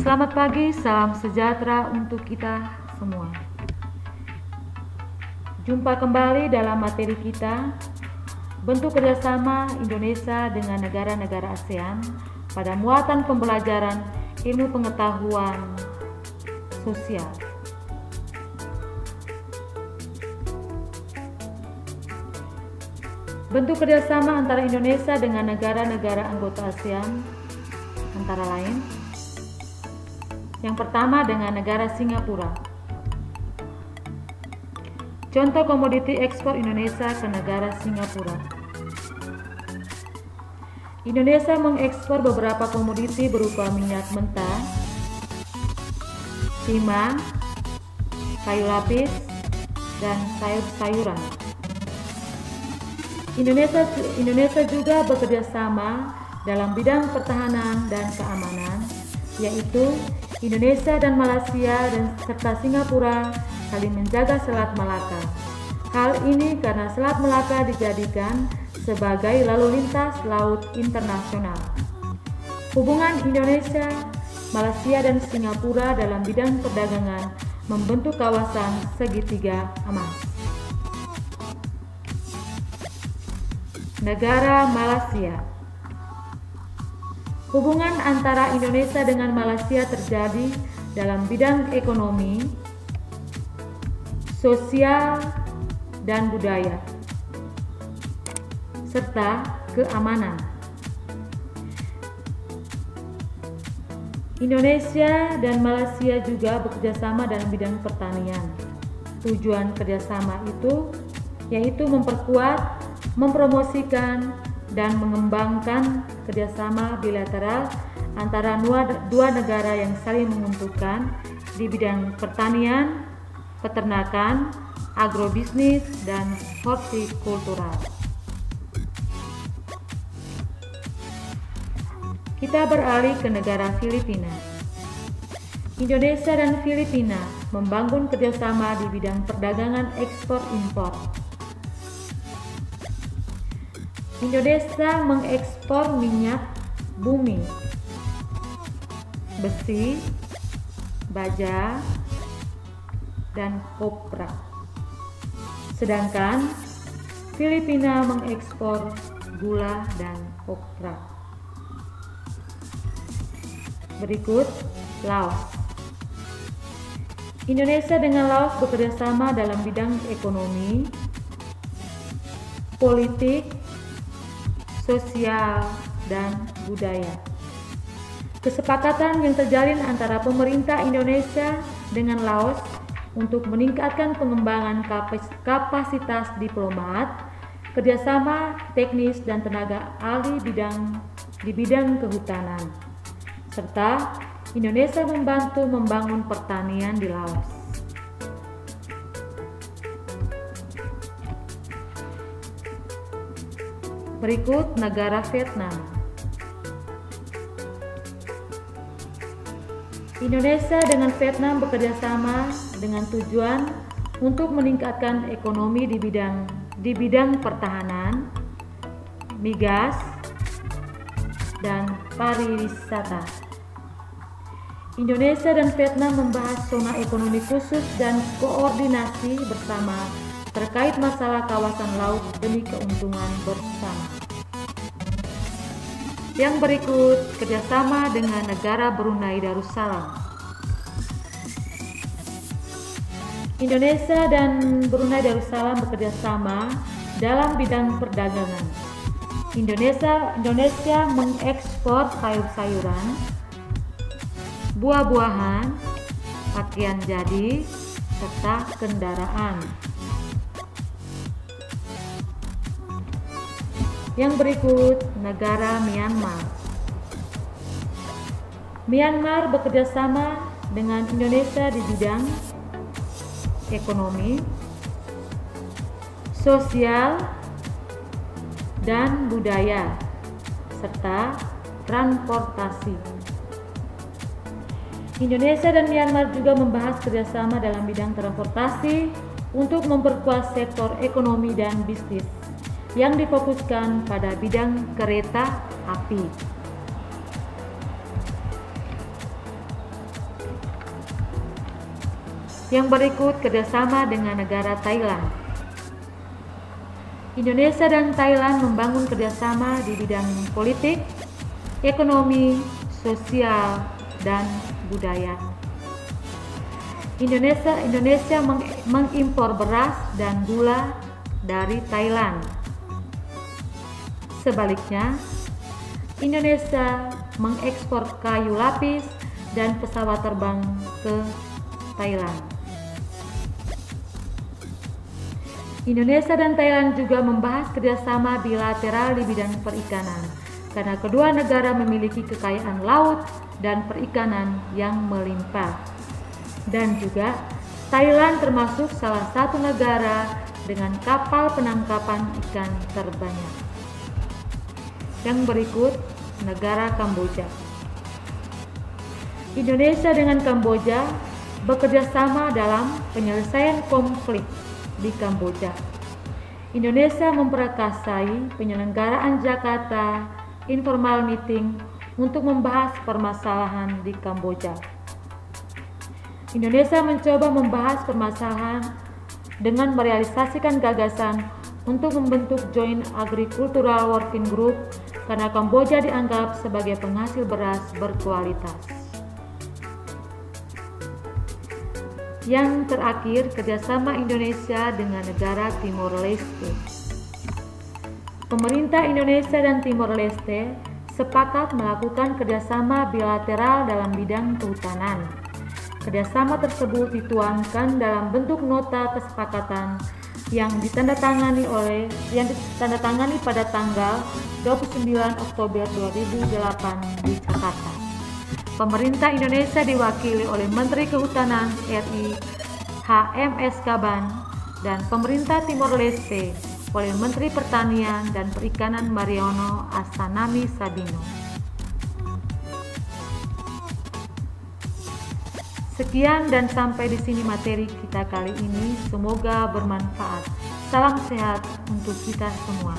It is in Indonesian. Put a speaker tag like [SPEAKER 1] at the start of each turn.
[SPEAKER 1] Selamat pagi, salam sejahtera untuk kita semua. Jumpa kembali dalam materi kita, bentuk kerjasama Indonesia dengan negara-negara ASEAN pada muatan pembelajaran ilmu pengetahuan sosial. Bentuk kerjasama antara Indonesia dengan negara-negara anggota ASEAN antara lain: yang pertama dengan negara Singapura. Contoh komoditi ekspor Indonesia ke negara Singapura. Indonesia mengekspor beberapa komoditi berupa minyak mentah, timah, kayu lapis, dan sayur-sayuran. Indonesia juga bekerja sama dalam bidang pertahanan dan keamanan, yaitu Indonesia dan Malaysia serta Singapura saling menjaga Selat Malaka. Hal ini karena Selat Malaka dijadikan sebagai lalu lintas laut internasional. Hubungan Indonesia, Malaysia dan Singapura dalam bidang perdagangan membentuk kawasan segitiga emas. Negara Malaysia. Hubungan antara Indonesia dengan Malaysia terjadi dalam bidang ekonomi, sosial, dan budaya, serta keamanan. Indonesia dan Malaysia juga bekerjasama dalam bidang pertanian. Tujuan kerjasama itu yaitu memperkuat, mempromosikan, dan mengembangkan kerjasama bilateral antara dua negara yang saling menguntungkan di bidang pertanian, peternakan, agrobisnis, dan hortikultural. Kita beralih ke negara Filipina. Indonesia dan Filipina membangun kerjasama di bidang perdagangan ekspor-impor. Indonesia mengekspor minyak bumi, besi, baja, dan kopra. Sedangkan Filipina mengekspor gula dan kopra. Berikut Laos. Indonesia dengan Laos bekerjasama dalam bidang ekonomi, politik, sosial, dan budaya. Kesepakatan yang terjalin antara pemerintah Indonesia dengan Laos untuk meningkatkan pengembangan kapasitas diplomat, kerjasama teknis dan tenaga ahli di bidang kehutanan, serta Indonesia membantu membangun pertanian di Laos. Berikut negara Vietnam. Indonesia dengan Vietnam bekerjasama dengan tujuan untuk meningkatkan ekonomi di bidang pertahanan, migas, dan pariwisata. Indonesia dan Vietnam membahas zona ekonomi khusus dan koordinasi bersama terkait masalah kawasan laut demi keuntungan bersama. Yang berikut kerjasama dengan negara Brunei Darussalam. Indonesia dan Brunei Darussalam bekerjasama dalam bidang perdagangan. Indonesia mengekspor sayur-sayuran, buah-buahan, pakaian jadi, serta kendaraan. Yang berikut negara Myanmar. Myanmar bekerjasama dengan Indonesia di bidang ekonomi, sosial, dan budaya, serta transportasi. Indonesia dan Myanmar juga membahas kerjasama dalam bidang transportasi untuk memperkuat sektor ekonomi dan bisnis yang difokuskan pada bidang kereta api. Yang berikut kerjasama dengan negara Thailand. Indonesia dan Thailand membangun kerjasama di bidang politik, ekonomi, sosial, dan budaya. Indonesia mengimpor beras dan gula dari Thailand. Sebaliknya, Indonesia mengekspor kayu lapis dan pesawat terbang ke Thailand. Indonesia dan Thailand juga membahas kerjasama bilateral di bidang perikanan, karena kedua negara memiliki kekayaan laut dan perikanan yang melimpah. Dan juga Thailand termasuk salah satu negara dengan kapal penangkapan ikan terbanyak. Yang berikut, negara Kamboja. Indonesia dengan Kamboja bekerja sama dalam penyelesaian konflik di Kamboja. Indonesia memprakarsai penyelenggaraan Jakarta Informal Meeting untuk membahas permasalahan di Kamboja. Indonesia mencoba membahas permasalahan dengan merealisasikan gagasan untuk membentuk Joint Agricultural Working Group karena Kamboja dianggap sebagai penghasil beras berkualitas. Yang terakhir, kerjasama Indonesia dengan negara Timor Leste. Pemerintah Indonesia dan Timor Leste sepakat melakukan kerjasama bilateral dalam bidang kehutanan. Kerjasama tersebut dituangkan dalam bentuk nota kesepakatan yang ditandatangani pada tanggal 29 Oktober 2008 di Jakarta. Pemerintah Indonesia diwakili oleh Menteri Kehutanan RI HMS Kaban dan pemerintah Timor Leste oleh Menteri Pertanian dan Perikanan Mariono Asanami Sabino. Sekian dan sampai di sini materi kita kali ini. Semoga bermanfaat. Salam sehat untuk kita semua.